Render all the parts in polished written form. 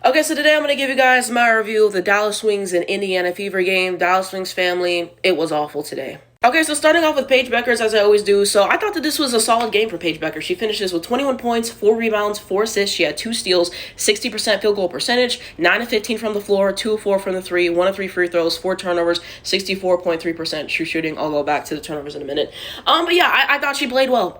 Okay, so today I'm going to give you guys my review of the Dallas Wings and Indiana Fever game. Dallas Wings family, it was awful today. Okay, so starting off with Paige Bueckers, as I always do. So I thought that this was a solid game for Paige Bueckers. She finishes with 21 points, 4 rebounds, 4 assists. She had 2 steals, 60% field goal percentage, 9 of 15 from the floor, 2 of 4 from the 3, 1 of 3 free throws, 4 turnovers, 64.3% true shooting. I'll go back to the turnovers in a minute. But yeah, I thought she played well.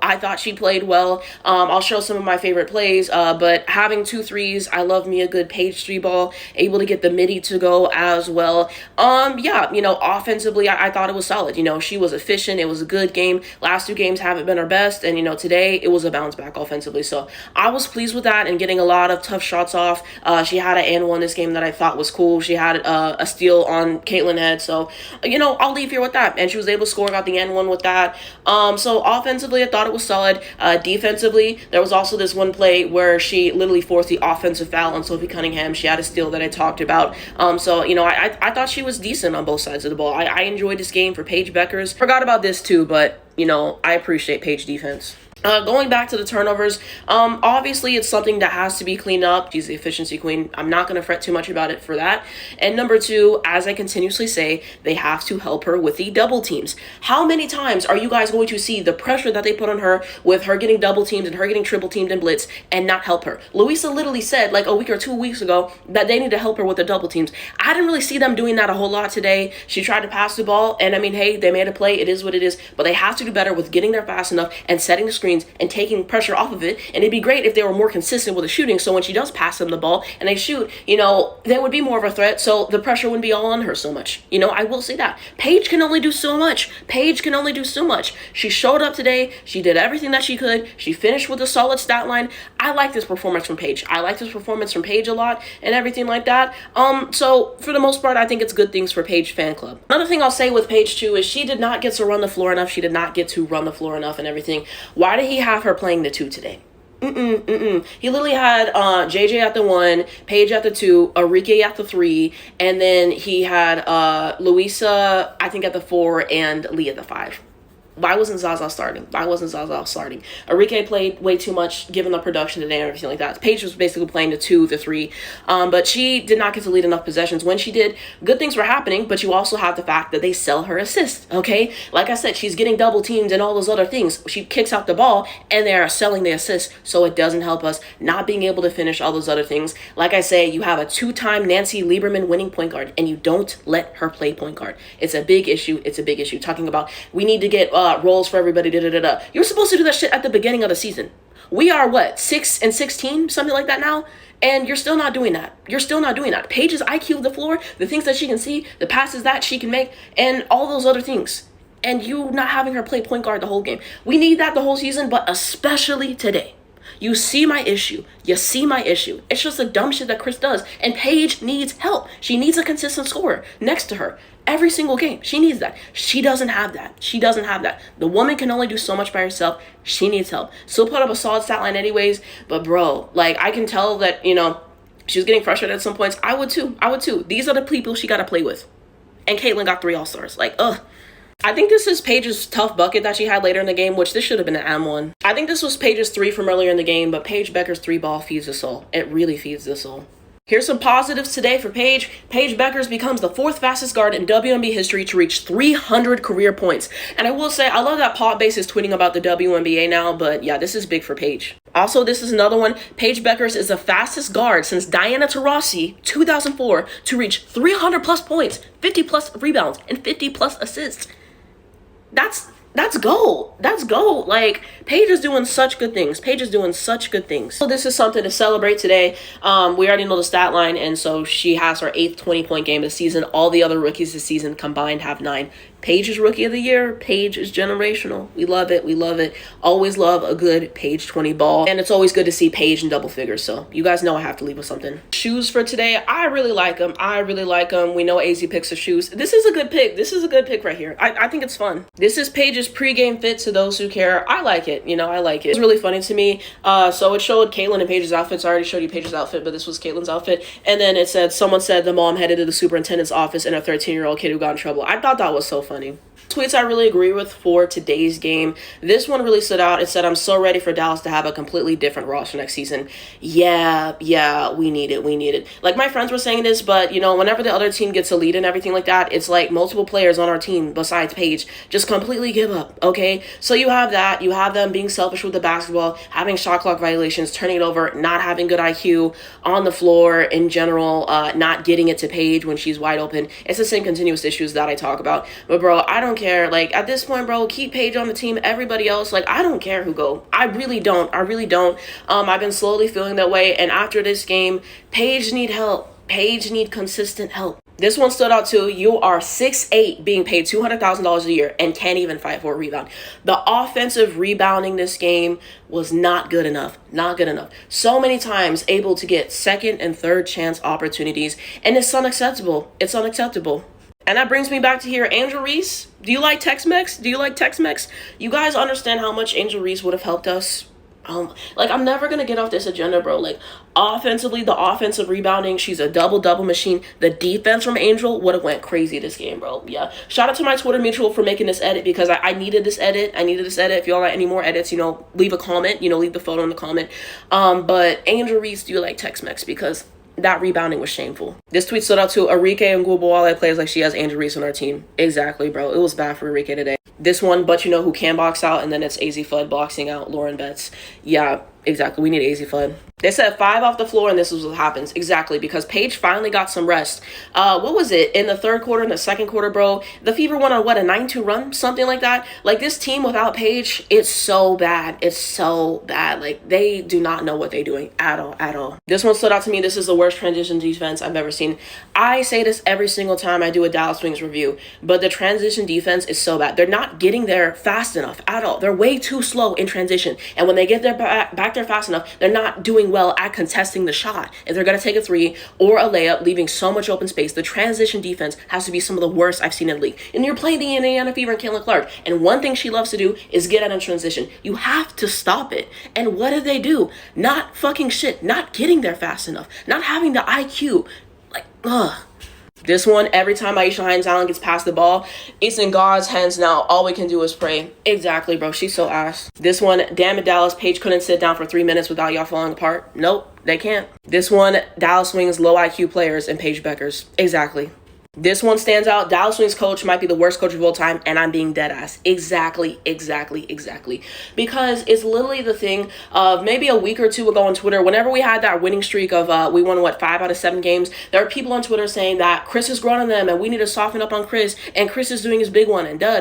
I'll show some of my favorite plays, but having 2 threes, I love me a good Paige 3 ball, able to get the midi to go as well. Yeah, offensively, I thought it was solid. She was efficient. It was a good game. Last 2 games haven't been her best, and today it was a bounce back offensively. So I was pleased with that and getting a lot of tough shots off. She had an and one this game that I thought was cool. She had a steal on Caitlin Head. So I'll leave here with that. And she was able to score, got the and one with that. So offensively, I thought it was solid. Defensively, there was also this one play where she literally forced the offensive foul on Sophie Cunningham. She had a steal that I talked about. So I thought she was decent on both sides of the ball. I enjoyed this game for Paige Bueckers. Forgot about this too, but I appreciate Paige defense. Going back to the turnovers, obviously it's something that has to be cleaned up. She's the efficiency queen. I'm not going to fret too much about it for that. And number 2, as I continuously say, they have to help her with the double teams. How many times are you guys going to see the pressure that they put on her with her getting double teamed and her getting triple teamed in blitz and not help her? Louisa literally said like a week or 2 weeks ago that they need to help her with the double teams. I didn't really see them doing that a whole lot today. She tried to pass the ball, and hey, they made a play. It is what it is. But they have to do better with getting there fast enough and setting the screen and taking pressure off of it. And it'd be great if they were more consistent with the shooting, so when she does pass them the ball and they shoot, they would be more of a threat, so the pressure wouldn't be all on her so much. I will say that Paige can only do so much. She showed up today. She did everything that she could. She finished with a solid stat line. I like this performance from Paige. A lot and everything like that. So for the most part, I think it's good things for Paige fan club. Another thing I'll say with Paige too is she did not get to run the floor enough. And everything. Why did he have her playing the 2 today? He literally had JJ at the 1, Paige at the 2, Arike at the 3, and then he had Louisa, I think, at the 4, and Lee at the 5. Why wasn't Zaza starting? Arike played way too much given the production today and everything like that. Paige was basically playing the 2, the 3, but she did not get to lead enough possessions. When she did, good things were happening, but you also have the fact that they sell her assists, okay? Like I said, she's getting double teamed and all those other things. She kicks out the ball, and they are selling the assists, so it doesn't help us not being able to finish all those other things. Like I say, you have a 2-time Nancy Lieberman winning point guard, and you don't let her play point guard. It's a big issue. Talking about we need to get roles for everybody, You're supposed to do that shit at the beginning of the season. We are 6-16, something like that now, and you're still not doing that. Paige's IQ of the floor, the things that she can see, the passes that she can make, and all those other things. And you not having her play point guard the whole game. We need that the whole season, but especially today. You see my issue. It's just the dumb shit that Chris does. And Paige needs help. She needs a consistent scorer next to her. Every single game. She needs that. She doesn't have that. The woman can only do so much by herself. She needs help. Still put up a solid stat line anyways. But bro, I can tell that, she was getting frustrated at some points. I would too. These are the people she got to play with. And Caitlin got 3 All-Stars. Ugh. I think this is Paige's tough bucket that she had later in the game, which this should have been an M1. I think this was Paige's 3 from earlier in the game, but Paige Bueckers' 3 ball feeds the soul. It really feeds the soul. Here's some positives today for Paige. Paige Bueckers becomes the 4th fastest guard in WNBA history to reach 300 career points. And I will say, I love that Paul Base is tweeting about the WNBA now, but yeah, this is big for Paige. Also, this is another one. Paige Bueckers is the fastest guard since Diana Taurasi, 2004, to reach 300 plus points, 50 plus rebounds, and 50 plus assists. That's gold. Paige is doing such good things. So this is something to celebrate today. We already know the stat line, and so she has her 8th 20-point game of the season. All the other rookies this season combined have 9. Paige is Rookie of the Year. Paige is generational. We love it. Always love a good Paige 20 ball. And it's always good to see Paige in double figures. So you guys know I have to leave with something. Shoes for today. I really like them. We know AZ picks the shoes. This is a good pick right here. I think it's fun. This is Paige's pregame fit to those who care. I like it. It's really funny to me. So it showed Caitlin and Paige's outfits. I already showed you Paige's outfit, but this was Caitlin's outfit. And then it said, someone said the mom headed to the superintendent's office and a 13-year-old kid who got in trouble. I thought that was so funny. Tweets I really agree with for today's game. This one really stood out. It said, I'm so ready for Dallas to have a completely different roster next season. Yeah, we need it. We need it. Like, my friends were saying this, but, you know, whenever the other team gets a lead and everything like that, it's like multiple players on our team besides Paige just completely give up, okay? So you have that. You have them being selfish with the basketball, having shot clock violations, turning it over, not having good IQ on the floor in general, not getting it to Paige when she's wide open. It's the same continuous issues that I talk about. But, bro, I don't care. Like, at this point, bro, keep Paige on the team. Everybody else, like, I don't care who go. I really don't. I've been slowly feeling that way. And after this game, Paige need help. Paige need consistent help. This one stood out too. You are 6'8", being paid $200,000 a year and can't even fight for a rebound. The offensive rebounding this game was not good enough. Not good enough. So many times able to get second and third chance opportunities, and it's unacceptable. It's unacceptable. And that brings me back to here. Angel Reese, do you like Tex-Mex? Do you like Tex-Mex? You guys understand how much Angel Reese would have helped us? Like, I'm never going to get off this agenda, bro. Like, offensively, the offensive rebounding, she's a double-double machine. The defense from Angel would have went crazy this game, bro. Yeah. Shout out to my Twitter mutual for making this edit, because I needed this edit. If y'all got any more edits, you know, leave a comment. You know, leave the photo in the comment. But Angel Reese, do you like Tex-Mex? Because that rebounding was shameful. This tweet stood out to Arike and Guabawale plays like she has Angel Reese on our team. Exactly, bro. It was bad for Arike today. This one, but you know who can box out, and then it's AZ Fudd boxing out Lauren Betts. Yeah, exactly. We need AZ Fudd. They said 5 off the floor, and this is what happens. Exactly, because Paige finally got some rest. What was it? In the third quarter, in the second quarter, bro, the Fever went on, what, a 9-2 run? Something like that? Like, this team without Paige, it's so bad. It's so bad. Like, they do not know what they're doing at all. This one stood out to me. This is the worst transition defense I've ever seen. I say this every single time I do a Dallas Wings review, but the transition defense is so bad. They're not getting there fast enough at all. They're way too slow in transition. And when they get there back there fast enough, they're not doing well at contesting the shot. If they're going to take a 3 or a layup, leaving so much open space, the transition defense has to be some of the worst I've seen in the league. And you're playing the Indiana Fever and Caitlin Clark, and one thing she loves to do is get out in transition. You have to stop it. And what do they do? Not fucking shit. Not getting there fast enough. Not having the IQ. Like, ugh. This one, every time Aisha Hines-Allen gets past the ball, it's in God's hands now. All we can do is pray. Exactly, bro. She's so ass. This one, damn it, Dallas. Paige couldn't sit down for 3 minutes without y'all falling apart. Nope, they can't. This one, Dallas Wings low IQ players and Paige Beckers. Exactly. This one stands out. Dallas Wings coach might be the worst coach of all time, and I'm being dead ass. Exactly. Because it's literally the thing of maybe a week or two ago on Twitter, whenever we had that winning streak of we won, 5 out of 7 games, there are people on Twitter saying that Chris is growing on them, and we need to soften up on Chris, and Chris is doing his big one, and da.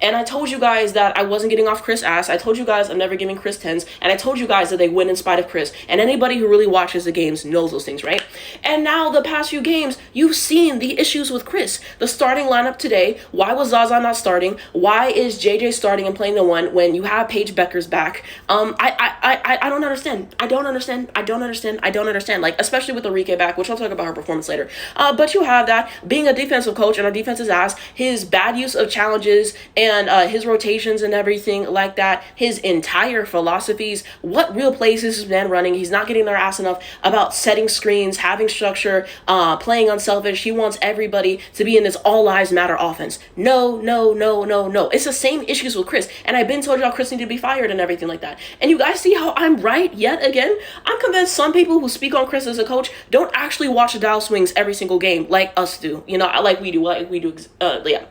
And I told you guys that I wasn't getting off Chris ass. I told you guys I'm never giving Chris 10s, and I told you guys that they win in spite of Chris. And anybody who really watches the games knows those things, right? And now the past few games, you've seen the issues with Chris. The starting lineup today, why was Zaza not starting? Why is JJ starting and playing the 1 when you have Paige Beckers back? I don't understand. I don't understand. Like, especially with Enrique back, which I'll talk about her performance later. But you have that being a defensive coach, and our defense's ass, his bad use of challenges and his rotations and everything like that, his entire philosophies, what real plays is this man running? He's not getting their ass enough about setting screens, having structure, playing unselfish. He wants everybody to be in this all lives matter offense. No. It's the same issues with Chris. And I've been told y'all Chris needed to be fired and everything like that. And you guys see how I'm right yet again? I'm convinced some people who speak on Chris as a coach don't actually watch the Dallas Wings every single game like us do. You know, like we do. Yeah.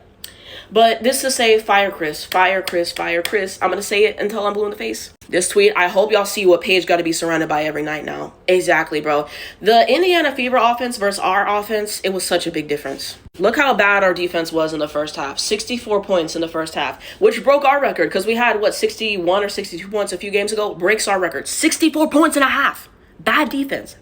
But this to say, fire Chris. I'm going to say it until I'm blue in the face. This tweet, I hope y'all see what Paige got to be surrounded by every night now. Exactly, bro. The Indiana Fever offense versus our offense, it was such a big difference. Look how bad our defense was in the first half. 64 points in the first half, which broke our record because we had, 61 or 62 points a few games ago. Breaks our record. 64 points and a half. Bad defense.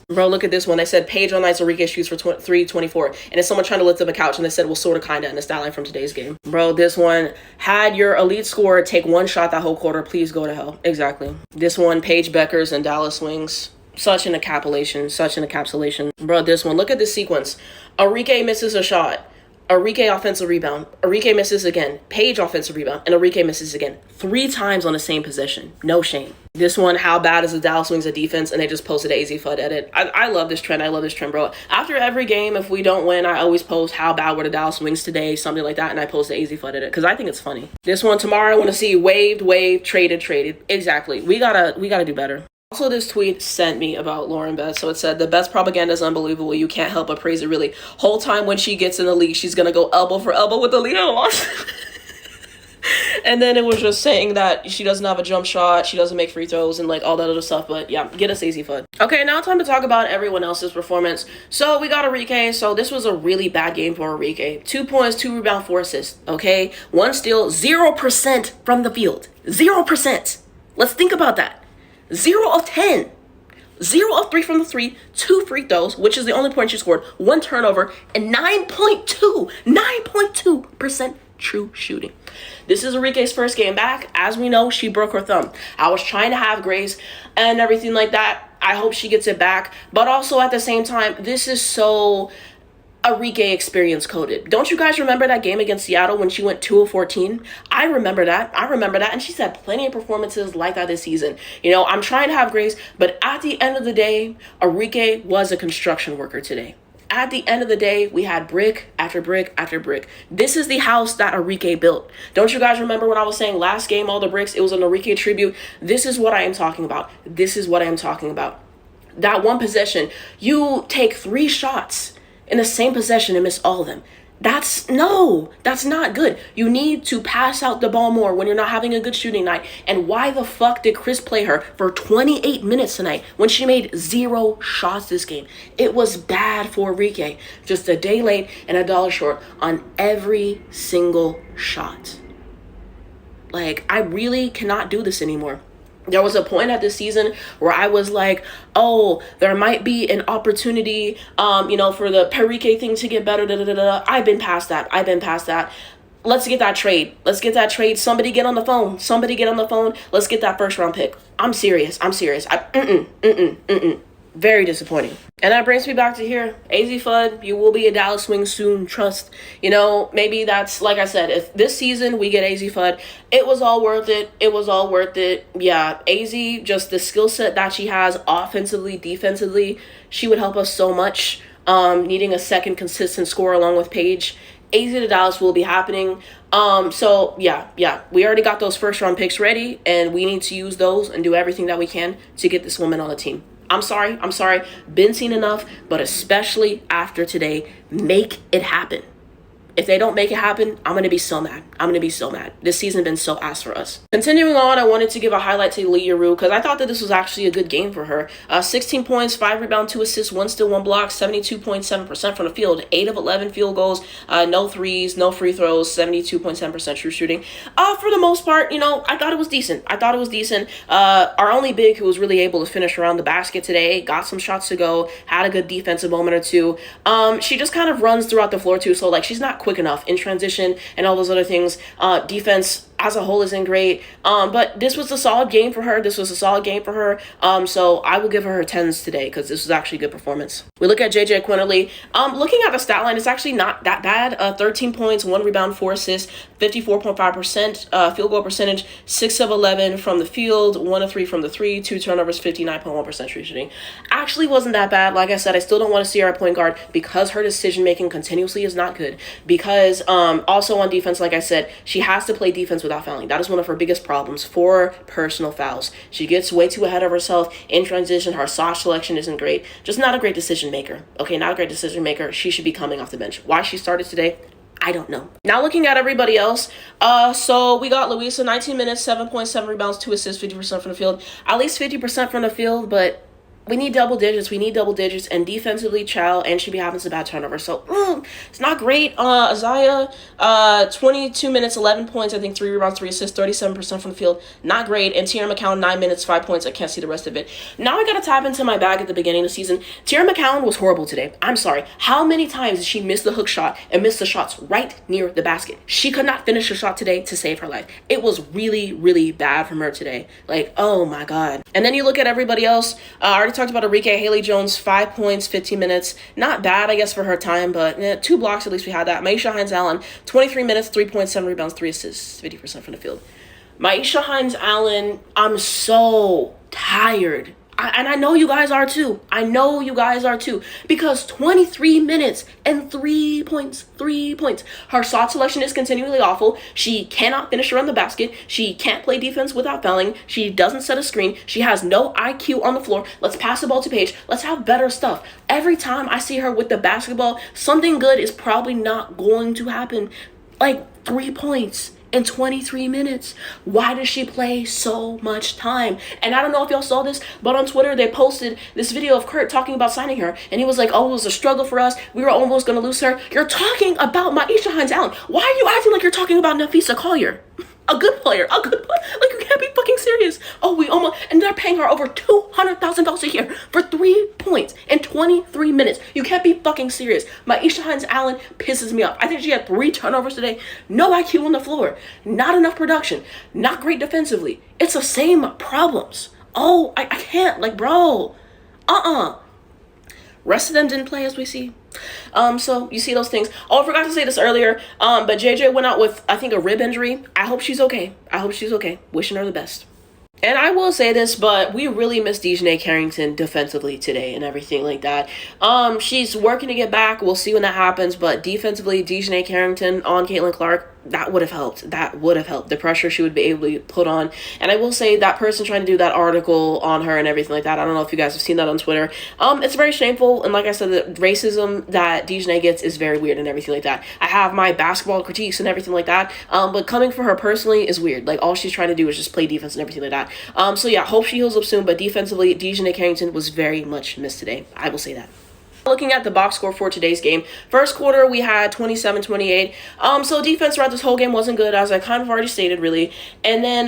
Bro, look at this one. They said Paige on nights Enrique shoots for 3-24. And it's someone trying to lift up a couch. And they said, well, sort of, kind of, in the style line from today's game. Bro, this one, had your elite scorer take 1 shot that whole quarter, please go to hell. Exactly. This one, Paige Beckers and Dallas Wings. Such an encapsulation. Bro, this one, look at this sequence. Enrique misses a shot. Arike offensive rebound. Arike misses again. Paige offensive rebound. And Arike misses again. 3 times on the same possession. No shame. This one, how bad is the Dallas Wings at defense? And they just posted an AZ FUD edit. I love this trend. I love this trend, bro. After every game, if we don't win, I always post how bad were the Dallas Wings today, something like that. And I post the AZ FUD edit because I think it's funny. This one tomorrow, I want to see waived, traded. Exactly. We gotta do better. Also, this tweet sent me about Lauren Beth. So it said, the best propaganda is unbelievable. You can't help but praise it, really. Whole time when she gets in the league, she's going to go elbow for elbow with the Leos. And then it was just saying that she doesn't have a jump shot, she doesn't make free throws, and like all that other stuff. But yeah, get us AZ FUD. Okay, now time to talk about everyone else's performance. So we got Arike. So this was a really bad game for Arike. 2 points, 2 rebounds, 4 assists. Okay, 1 steal, 0% from the field. 0%. Let's think about that. 0 of 10. 0 of 3 from the 3, 2 free throws, which is the only point she scored, 1 turnover, and 9.2% true shooting. This is Arike's first game back. As we know, she broke her thumb. I was trying to have grace and everything like that. I hope she gets it back. But also at the same time, this is so Arike experience coded. Don't you guys remember that game against Seattle when she went 2 of 14? I remember that. And she's had plenty of performances like that this season. You know, I'm trying to have grace, but at the end of the day, Arike was a construction worker today. At the end of the day, we had brick after brick after brick. This is the house that Arike built. Don't you guys remember when I was saying last game, all the bricks, it was an Arike tribute? This is what I am talking about. That one possession, you take 3 shots in the same possession and miss all of them. That's not good. You need to pass out the ball more when you're not having a good shooting night. And why the fuck did Chris play her for 28 minutes tonight when she made 0 shots this game? It was bad for Arike. Just a day late and $1 short on every single shot. Like, I really cannot do this anymore. There was a point at this season where I was like, oh, there might be an opportunity, for the Perike thing to get better. I've been past that. Let's get that trade. Somebody get on the phone. Let's get that first round pick. I'm serious. Very disappointing. And that brings me back to here. AZ FUD, you will be a Dallas Wing soon, trust. You know, maybe that's, like I said, if this season we get AZ FUD, it was all worth it. Yeah, AZ, just the skill set that she has offensively, defensively, she would help us so much. Needing a second consistent score along with Paige. AZ to Dallas will be happening. So yeah, we already got those first round picks ready, and we need to use those and do everything that we can to get this woman on the team. I'm sorry. Been seen enough, but especially after today, make it happen. If they don't make it happen, I'm going to be so mad. This season has been so ass for us. Continuing on, I wanted to give a highlight to Lee Yaru because I thought that this was actually a good game for her. 16 points, 5 rebounds, 2 assists, 1 steal, 1 block, 72.7% from the field, 8 of 11 field goals, no threes, no free throws, 72.7% true shooting. For the most part, I thought it was decent. Our only big who was really able to finish around the basket today, got some shots to go, had a good defensive moment or two. She just kind of runs throughout the floor too, so like she's not quick enough in transition and all those other things. Defense as a whole isn't great, but this was a solid game for her. So I will give her 10s today because this was actually a good performance. We look at JJ Quinterly. Looking at the stat line, it's actually not that bad. 13 points, 1 rebound, 4 assists, 54.5% field goal percentage, 6 of 11 from the field, 1 of 3 from the 3, 2 turnovers, 59.1% true shooting. Actually wasn't that bad. Like I said, I still don't want to see her at point guard because her decision making continuously is not good. Because also on defense, like I said, she has to play defense without fouling. That is one of her biggest problems, 4 personal fouls. She gets way too ahead of herself in transition. Her shot selection isn't great. Just not a great decision maker. She should be coming off the bench. Why she started today, I don't know. Now looking at everybody else, so we got Louisa, 19 minutes, 7.7 rebounds, 2 assists, 50% from the field. At least 50% from the field, but we need double digits, and defensively, Chow and she be having some bad turnovers. So, it's not great. Isaiah, 22 minutes, 11 points, I think 3 rebounds, 3 assists, 37% from the field. Not great. And Tierra McCown, 9 minutes, 5 points. I can't see the rest of it. Now I gotta tap into my bag at the beginning of the season. Tierra McCown was horrible today. I'm sorry. How many times did she miss the hook shot and miss the shots right near the basket? She could not finish a shot today to save her life. It was really, really bad from her today. Like, oh my God. And then you look at everybody else. I already talked about Arike Haley Jones, 5 points, 15 minutes. Not bad, I guess, for her time, but 2 blocks, at least we had that. Maisha Hines-Allen, 23 minutes, 3 points, 7 rebounds, 3 assists, 50% from the field. Maisha Hines-Allen, I'm so tired. And I know you guys are too. I know you guys are too. Because 23 minutes and 3 points. 3 points. Her shot selection is continually awful. She cannot finish around the basket. She can't play defense without fouling. She doesn't set a screen. She has no IQ on the floor. Let's pass the ball to Paige. Let's have better stuff. Every time I see her with the basketball, something good is probably not going to happen. Like 3 points in 23 minutes. Why does she play so much time? And I don't know if y'all saw this, but on Twitter they posted this video of Kurt talking about signing her, and he was like, oh, it was a struggle for us, we were almost gonna lose her. You're talking about Maisha Hines-Allen. Why are you acting like you're talking about Nafisa Collier? A good player, like, you can't be fucking serious. Oh, we almost, and they're paying her over $200,000 a year for 3 points in 23 minutes. You can't be fucking serious. Maisha Hines-Allen pisses me off. I think she had 3 turnovers today. No IQ on the floor. Not enough production. Not great defensively. It's the same problems. Oh, I can't, like, bro. Rest of them didn't play, as we see. So you see those things. Oh, I forgot to say this earlier. But JJ went out with, I think, a rib injury. I hope she's okay. Wishing her the best. And I will say this, but we really miss Dejanay Carrington defensively today and everything like that. She's working to get back. We'll see when that happens. But defensively, Dejanay Carrington on Caitlin Clark, that would have helped. The pressure she would be able to put on. And I will say that person trying to do that article on her and everything like that, I don't know if you guys have seen that on Twitter. It's very shameful. And like I said, the racism that Dejanay gets is very weird and everything like that. I have my basketball critiques and everything like that. But coming for her personally is weird. Like, all she's trying to do is just play defense and everything like that. So yeah, hope she heals up soon. But defensively, Dejanay Carrington was very much missed today. I will say that. Looking at the box score for today's game, first quarter we had 27-28. So defense throughout this whole game wasn't good, as I kind of already stated, really. And then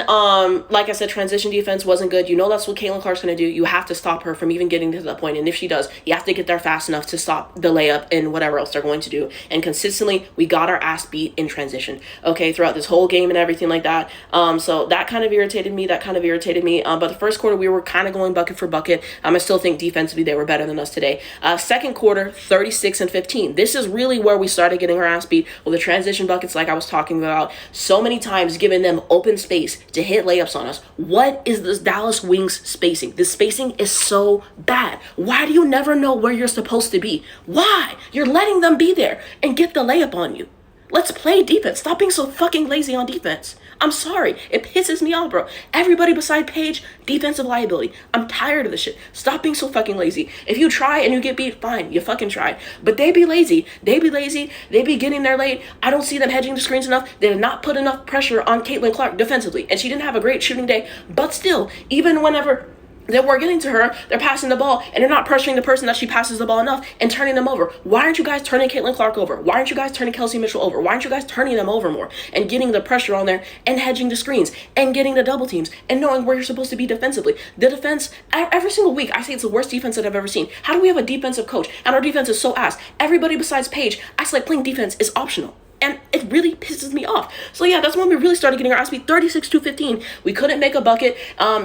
like I said, transition defense wasn't good. You know that's what Caitlin Clark's gonna do. You have to stop her from even getting to that point. And if she does, you have to get there fast enough to stop the layup and whatever else they're going to do. And consistently, we got our ass beat in transition, okay, throughout this whole game and everything like that. So that kind of irritated me. But the first quarter we were kind of going bucket for bucket. I still think defensively they were better than us today. Second quarter, 36-15. This is really where we started getting our ass beat with the transition buckets, like I was talking about. So many times giving them open space to hit layups on us. What is this Dallas Wings spacing? This spacing is so bad. Why do you never know where you're supposed to be? Why? You're letting them be there and get the layup on you. Let's play defense. Stop being so fucking lazy on defense. I'm sorry. It pisses me off, bro. Everybody beside Paige, defensive liability. I'm tired of this shit. Stop being so fucking lazy. If you try and you get beat, fine. You fucking tried. But they be lazy. They be getting there late. I don't see them hedging the screens enough. They did not put enough pressure on Caitlin Clark defensively. And she didn't have a great shooting day. But still, even whenever they were getting to her, they're passing the ball, and they're not pressuring the person that she passes the ball enough and turning them over. Why aren't you guys turning Caitlin Clark over? Why aren't you guys turning Kelsey Mitchell over? Why aren't you guys turning them over more and getting the pressure on there and hedging the screens and getting the double teams and knowing where you're supposed to be defensively? The defense, every single week, I say it's the worst defense that I've ever seen. How do we have a defensive coach and our defense is so ass? Everybody besides Paige acts like playing defense is optional. And it really pisses me off. So yeah, that's when we really started getting our ass beat. 36-15. We couldn't make a bucket.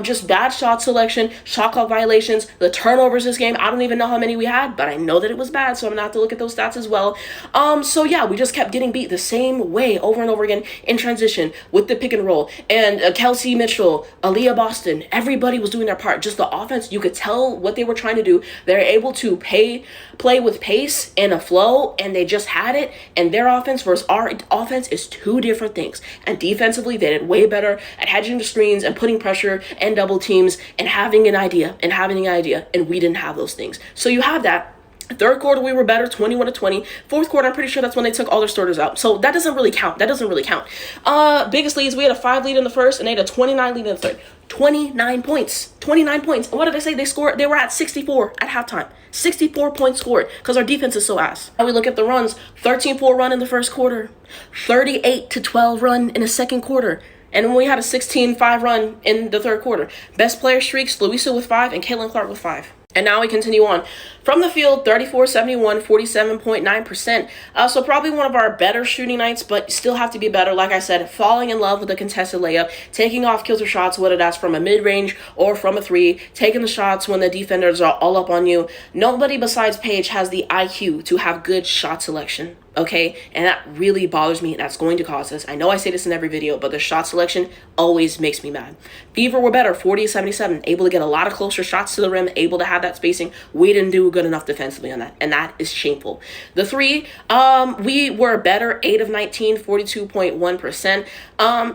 Just bad shot selection, shot clock violations, the turnovers this game. I don't even know how many we had, but I know that it was bad, so I'm gonna have to look at those stats as well. So yeah, we just kept getting beat the same way over and over again in transition with the pick and roll. And Kelsey Mitchell, Aaliyah Boston, everybody was doing their part. Just the offense, you could tell what they were trying to do. They're able to play with pace and a flow, and they just had it. And their offense versus our offense is two different things. And defensively, they did way better at hedging the screens and putting pressure and double teams and having an idea. And we didn't have those things. So you have that. Third quarter, we were better, 21-20. Fourth quarter, I'm pretty sure that's when they took all their starters out. So that doesn't really count. Biggest leads, we had a 5 lead in the first, and they had a 29 lead in the third. 29 points. And what did I say? They were at 64 at halftime. 64 points scored because our defense is so ass. Now we look at the runs. 13-4 run in the first quarter. 38-12 run in the second quarter. And then we had a 16-5 run in the third quarter. Best player streaks, Louisa with 5 and Caitlin Clark with 5. And now we continue on. From the field, 34, 71, 47.9%. So probably one of our better shooting nights, but still have to be better. Like I said, falling in love with a contested layup, taking off kilter shots, whether that's from a mid-range or from a three, taking the shots when the defenders are all up on you. Nobody besides Paige has the IQ to have good shot selection. Okay, and that really bothers me. That's going to cause this. I know I say this in every video, but the shot selection always makes me mad. Fever were better, 40-77, able to get a lot of closer shots to the rim, able to have that spacing. We didn't do good enough defensively on that, and that is shameful. The three, we were better, 8 of 19, 42.1%.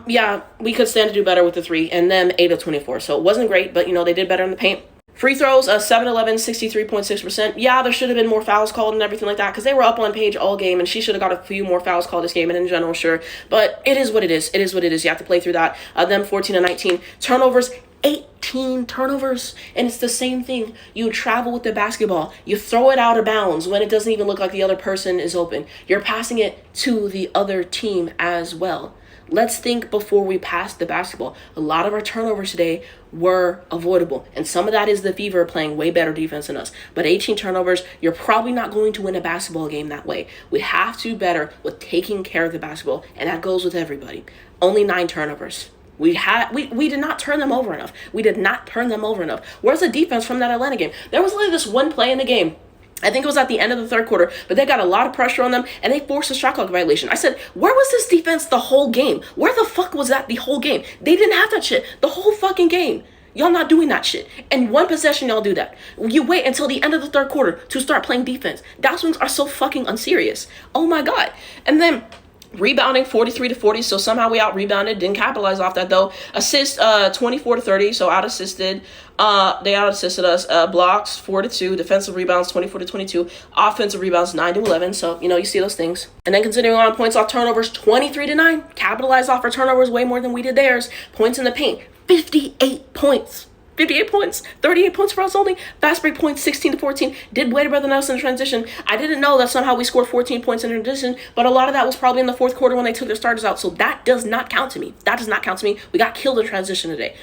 Yeah, we could stand to do better with the three, and then 8 of 24. So it wasn't great, but they did better in the paint. Free throws, 7-11, 63.6%. Yeah, there should have been more fouls called and everything like that because they were up on Paige all game and she should have got a few more fouls called this game and in general, sure. But it is what it is. It is what it is. You have to play through that. Them 14 and 19. Turnovers, 18 turnovers. And it's the same thing. You travel with the basketball. You throw it out of bounds when it doesn't even look like the other person is open. You're passing it to the other team as well. Let's think before we pass the basketball. A lot of our turnovers today were avoidable. And some of that is the Fever playing way better defense than us. But 18 turnovers, you're probably not going to win a basketball game that way. We have to do better with taking care of the basketball. And that goes with everybody. Only 9 turnovers. We did not turn them over enough. We did not turn them over enough. Where's the defense from that Atlanta game? There was literally this one play in the game. I think it was at the end of the third quarter, but they got a lot of pressure on them, and they forced a shot clock violation. I said, where was this defense the whole game? Where the fuck was that the whole game? They didn't have that shit the whole fucking game. Y'all not doing that shit. In one possession, y'all do that. You wait until the end of the third quarter to start playing defense. Dallas Wings are so fucking unserious. Oh my God. And then rebounding 43-40, so somehow we out rebounded, didn't capitalize off that though. Assist 24-30, so out assisted. They out assisted us. Blocks 4-2, defensive rebounds 24-22, offensive rebounds 9-11. So you see those things. And then continuing on, points off turnovers 23-9, capitalized off our turnovers way more than we did theirs. Points in the paint 58 points. 58 points, 38 points for us only. Fast break points, 16-14. Did way better than us in transition. I didn't know that somehow we scored 14 points in transition, but a lot of that was probably in the fourth quarter when they took their starters out. So that does not count to me. That does not count to me. We got killed in transition today.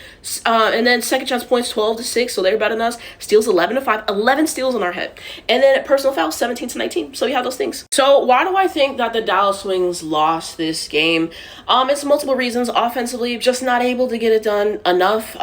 And then second chance points, 12-6. So they're better than us. Steals 11-5. 11 steals in our head. And then personal fouls, 17-19. So you have those things. So why do I think that the Dallas Wings lost this game? It's multiple reasons. Offensively, just not able to get it done enough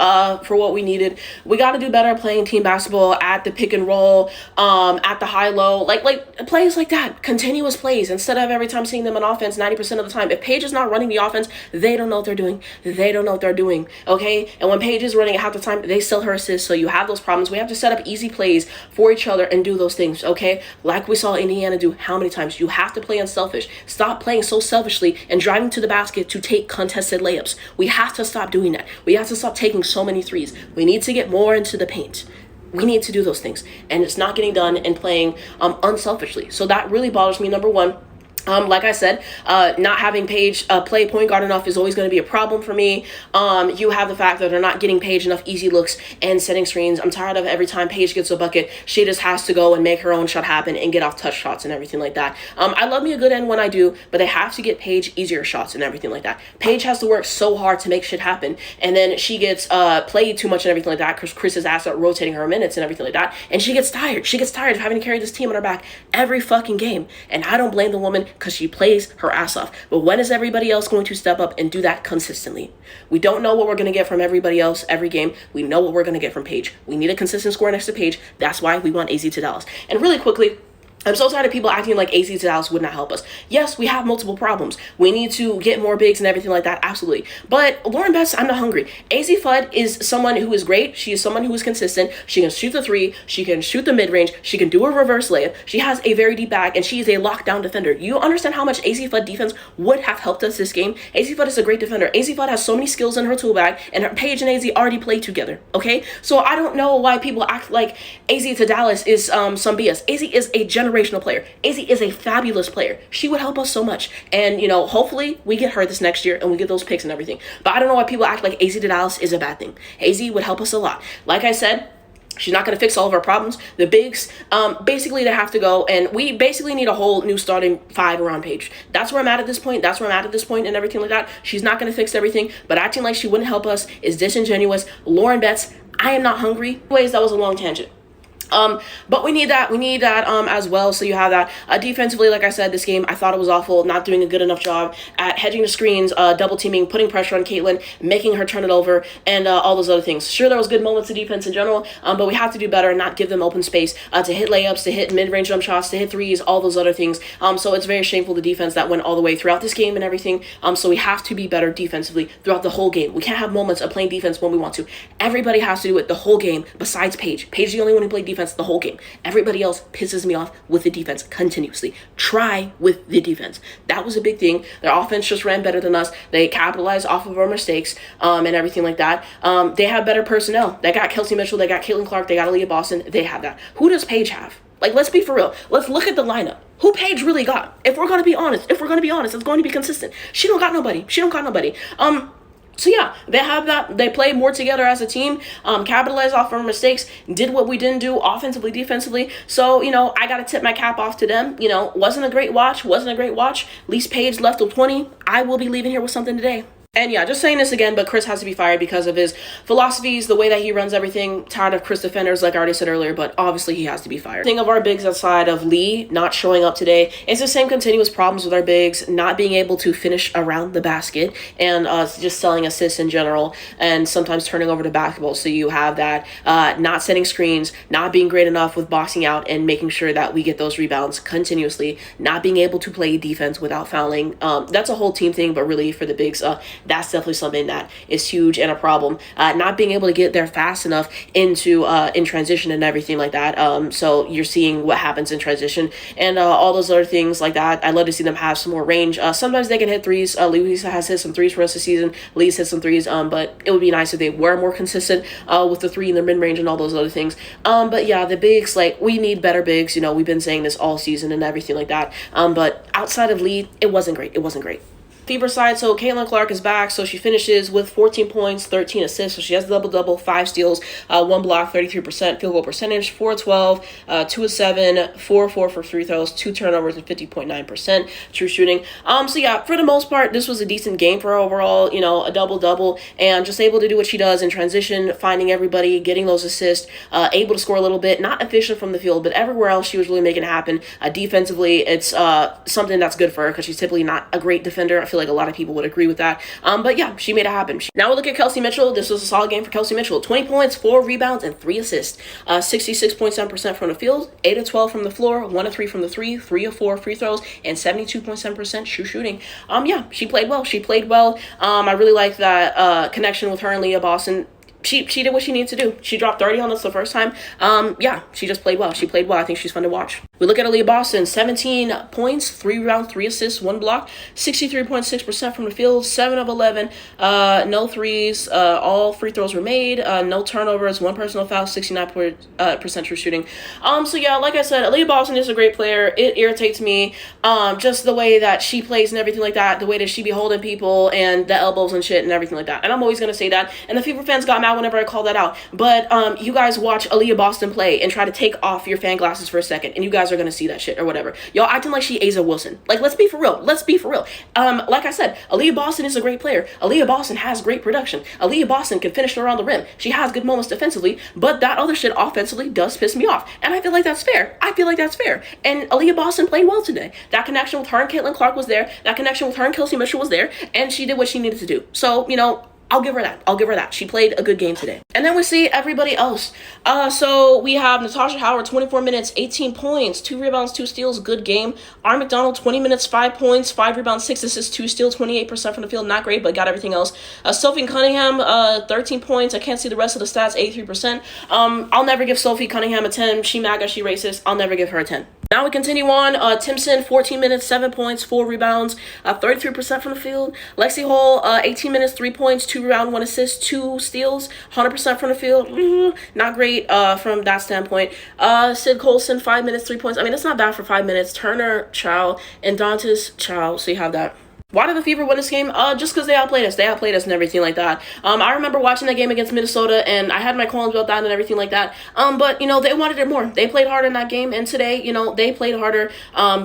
for what we needed. We got to do better playing team basketball at the pick and roll, at the high-low, like plays like that, continuous plays, instead of every time seeing them on offense 90% of the time. If Paige is not running the offense, they don't know what they're doing. They don't know what they're doing, okay? And when Paige is running at half the time, they still her assists, so you have those problems. We have to set up easy plays for each other and do those things, okay? Like we saw Indiana do how many times? You have to play unselfish. Stop playing so selfishly and driving to the basket to take contested layups. We have to stop doing that. We have to stop taking so many threes. We need to get more into the paint. We need to do those things. And it's not getting done and playing unselfishly. So that really bothers me, number one. Like I said, not having Paige play point guard enough is always going to be a problem for me. You have the fact that they're not getting Paige enough easy looks and setting screens. I'm tired of every time Paige gets a bucket, she just has to go and make her own shot happen and get off touch shots and everything like that. I love me a good end when I do, but they have to get Paige easier shots and everything like that. Paige has to work so hard to make shit happen, and then she gets played too much and everything like that because Chris is asked at rotating her minutes and everything like that, and she gets tired. She gets tired of having to carry this team on her back every fucking game, and I don't blame the woman because she plays her ass off. But when is everybody else going to step up and do that consistently? We don't know what we're going to get from everybody else every game. We know what we're going to get from Paige. We need a consistent score next to Paige. That's why we want AZ to Dallas. And really quickly, I'm so tired of people acting like AZ to Dallas would not help us. Yes, we have multiple problems. We need to get more bigs and everything like that, absolutely. But Lauren Betts, I'm not hungry. AZ Fudd is someone who is great. She is someone who is consistent. She can shoot the three. She can shoot the mid-range. She can do a reverse layup. She has a very deep bag, and she is a lockdown defender. You understand how much AZ Fudd defense would have helped us this game? AZ Fudd is a great defender. AZ Fudd has so many skills in her tool bag, and her Paige and AZ already played together, okay? So I don't know why people act like AZ to Dallas is some BS. AZ is a generational player. AZ is a fabulous player. She would help us so much. And, hopefully we get her this next year and we get those picks and everything. But I don't know why people act like AZ to Dallas is a bad thing. AZ would help us a lot. Like I said, she's not going to fix all of our problems. The bigs, basically they have to go, and we basically need a whole new starting five around Paige. That's where I'm at this point. And everything like that. She's not going to fix everything, but acting like she wouldn't help us is disingenuous. Lauren Betts, I am not hungry. Anyways, that was a long tangent. But we need that. We need that as well. So you have that. Defensively, like I said, this game I thought it was awful. Not doing a good enough job at hedging the screens, double teaming, putting pressure on Caitlyn, making her turn it over, and all those other things. Sure, there was good moments of defense in general, but we have to do better and not give them open space to hit layups, to hit mid-range jump shots, to hit threes, all those other things. So it's very shameful, the defense that went all the way throughout this game and everything. So we have to be better defensively throughout the whole game. We can't have moments of playing defense when we want to. Everybody has to do it the whole game besides Paige. Paige is the only one who played defense the whole game. Everybody else pisses me off with the defense continuously. Try with the defense. That was a big thing. Their offense just ran better than us. They capitalized off of our mistakes and everything like that. They have better personnel. They got Kelsey Mitchell. They got Caitlin Clark. They got Aaliyah Boston. They have that. Who does Paige have? Like, let's be for real. Let's look at the lineup. Who Paige really got? If we're going to be honest, it's going to be consistent. She don't got nobody. So yeah, they have that. They play more together as a team, capitalized off our mistakes, did what we didn't do offensively, defensively. So, I got to tip my cap off to them. Wasn't a great watch. At least Paige left with 20. I will be leaving here with something today. And yeah, just saying this again, but Chris has to be fired because of his philosophies, the way that he runs everything. Tired of Chris defenders, like I already said earlier, but obviously he has to be fired. Thing of our bigs outside of Lee not showing up today, it's the same continuous problems with our bigs, not being able to finish around the basket and just selling assists in general and sometimes turning over the basketball. So you have that, not setting screens, not being great enough with boxing out and making sure that we get those rebounds continuously, not being able to play defense without fouling. That's a whole team thing, but really for the bigs, that's definitely something that is huge and a problem. Not being able to get there fast enough into in transition and everything like that. So you're seeing what happens in transition and all those other things like that. I'd love to see them have some more range. Sometimes they can hit threes. Louisa has hit some threes for us this season. Lee's hit some threes, but it would be nice if they were more consistent with the three in their mid-range and all those other things. But yeah, the bigs, like, we need better bigs. We've been saying this all season and everything like that. But outside of Lee, it wasn't great. Fever side, so Caitlin Clark is back, so she finishes with 14 points, 13 assists, so she has double-double, 5 steals, 1 block, 33% field goal percentage, 4-12, 2-7, 4-4 for free throws, 2 turnovers, and 50.9% true shooting. So yeah, for the most part, this was a decent game for her overall, a double-double, and just able to do what she does in transition, finding everybody, getting those assists, able to score a little bit, not efficient from the field, but everywhere else she was really making it happen. Defensively, it's something that's good for her because she's typically not a great defender. I feel like a lot of people would agree with that. But yeah, she made it happen. Now we look at Kelsey Mitchell. This was a solid game for Kelsey Mitchell. 20 points, 4 rebounds, and 3 assists. 66.7% from the field, 8 of 12 from the floor, 1 of 3 from the 3 of 4 free throws, and 72.7% true shooting. Yeah, she played well. I really like that connection with her and Leah Boston. She did what she needed to do. She dropped 30 on us the first time. Yeah, she just played well. I think she's fun to watch. We look at Aaliyah Boston, 17 points, 3 rebounds, 3 assists, 1 block, 63.6% from the field, 7 of 11, no threes, all free throws were made, no turnovers, 1 personal foul, 69% true shooting. So yeah, like I said, Aaliyah Boston is a great player. It irritates me, just the way that she plays and everything like that, the way that she be holding people and the elbows and shit and everything like that. And I'm always going to say that. And the Fever fans got mad whenever I call that out. But you guys watch Aaliyah Boston play and try to take off your fan glasses for a second, and you guys are gonna see that shit or whatever. Y'all acting like she Asa Wilson. Like, let's be for real. Like I said, Aaliyah Boston is a great player. Aaliyah Boston has great production. Aaliyah Boston can finish around the rim. She has good moments defensively, but that other shit offensively does piss me off. And I feel like that's fair. And Aaliyah Boston played well today. That connection with her and Caitlin Clark was there. That connection with her and Kelsey Mitchell was there. And she did what she needed to do. So, I'll give her that. She played a good game today. And then we see everybody else. So we have Natasha Howard, 24 minutes, 18 points, 2 rebounds, 2 steals, good game. R. McDonald, 20 minutes, 5 points, 5 rebounds, 6 assists, 2 steals, 28% from the field. Not great, but got everything else. Sophie Cunningham, 13 points. I can't see the rest of the stats, 83%. I'll never give Sophie Cunningham a 10. She MAGA, she racist. I'll never give her a 10. Now we continue on. Timpson, 14 minutes, 7 points, 4 rebounds, 33% from the field. Lexi Hall, 18 minutes, 3 points, 2 rebounds, 1 assist, 2 steals, 100% from the field. Not great from that standpoint. Sid Colson, 5 minutes, 3 points. I mean, it's not bad for 5 minutes. Turner, Chow, and Dantas, Chow. So you have that. Why did the Fever win this game? Just because they outplayed us. They outplayed us and everything like that. I remember watching that game against Minnesota, and I had my qualms about that and everything like that. But, they wanted it more. They played hard in that game, and today, they played harder,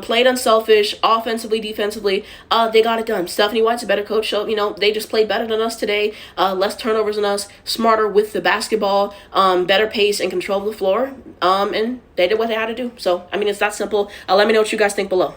played unselfish, offensively, defensively. They got it done. Stephanie White's a better coach, so, they just played better than us today. Less turnovers than us, smarter with the basketball, better pace and control of the floor, and they did what they had to do. So, it's that simple. Let me know what you guys think below.